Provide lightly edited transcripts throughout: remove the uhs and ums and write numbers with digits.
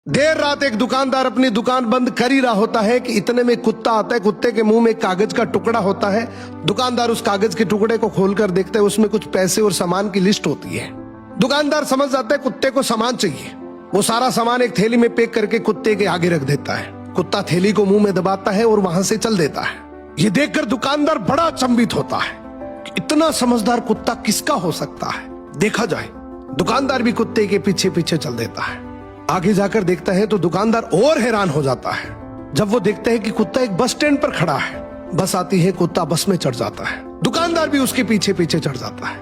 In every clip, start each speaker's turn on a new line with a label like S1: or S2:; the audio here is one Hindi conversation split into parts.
S1: देर रात एक दुकानदार अपनी दुकान बंद कर ही रहा होता है कि इतने में कुत्ता आता है। कुत्ते के मुंह में एक कागज का टुकड़ा होता है। दुकानदार उस कागज के टुकड़े को खोलकर देखता है, उसमें कुछ पैसे और सामान की लिस्ट होती है। दुकानदार समझ जाता है कुत्ते को सामान चाहिए। वो सारा सामान एक थैली में पैक करके कुत्ते के आगे रख देता है। कुत्ता थैली को मुंह में दबाता है और वहां से चल देता है। ये देखकर दुकानदार बड़ा अचंभित होता है कि इतना समझदार कुत्ता किसका हो सकता है, देखा जाए। दुकानदार भी कुत्ते के पीछे पीछे चल देता है। आगे जाकर देखता है तो दुकानदार और हैरान हो जाता है जब वो देखता है कि कुत्ता एक बस स्टैंड पर खड़ा है। बस आती है, कुत्ता बस में चढ़ जाता है। दुकानदार भी उसके पीछे पीछे चढ़ जाता है।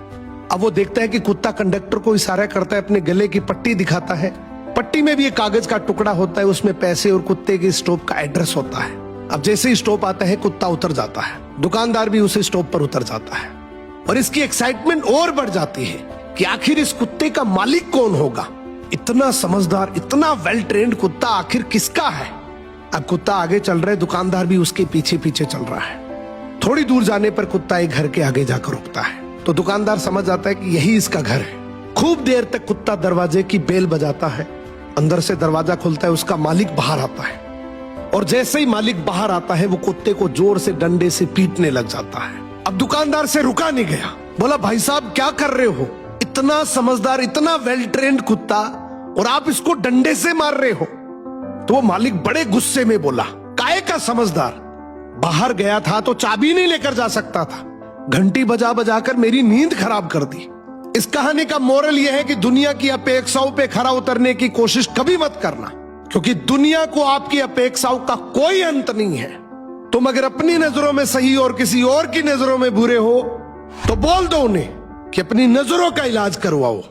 S1: अब वो देखता है कि कुत्ता कंडक्टर को इशारा करता है, अपने गले की पट्टी दिखाता है। पट्टी में भी एक कागज का टुकड़ा होता है, उसमें पैसे और कुत्ते के स्टॉप का एड्रेस होता है। अब जैसे ही स्टॉप आता है, कुत्ता उतर जाता है। दुकानदार भी उस स्टॉप पर उतर जाता है और इसकी एक्साइटमेंट और बढ़ जाती है कि आखिर इस कुत्ते का मालिक कौन होगा। इतना समझदार, इतना वेल ट्रेन्ड कुत्ता आखिर किसका है। अब कुत्ता आगे चल रहा है, दुकानदार भी उसके पीछे पीछे चल रहा है। थोड़ी दूर जाने पर कुत्ता एक घर के आगे जाकर रुकता है तो दुकानदार समझ जाता है कि यही इसका घर है। खूब देर तक कुत्ता दरवाजे की बेल बजाता है। अंदर से दरवाजा खुलता है, उसका मालिक बाहर आता है और जैसे ही मालिक बाहर आता है वो कुत्ते को जोर से डंडे से पीटने लग जाता है। अब दुकानदार से रुका नहीं गया, बोला भाई साहब क्या कर रहे हो, इतना समझदार, इतना वेल ट्रेन्ड कुत्ता और आप इसको डंडे से मार रहे हो। तो वो मालिक बड़े गुस्से में बोला, काहे का समझदार, बाहर गया था तो चाबी नहीं लेकर जा सकता था, घंटी बजा बजाकर मेरी नींद खराब कर दी। इस कहानी का मोरल यह है कि दुनिया की अपेक्षाओं पे खरा उतरने की कोशिश कभी मत करना, क्योंकि दुनिया को आपकी अपेक्षाओं का कोई अंत नहीं है। तुम अगर अपनी नजरों में सही और किसी और की नजरों में बुरे हो तो बोल दो उन्हें कि अपनी नजरों का इलाज करवाओ।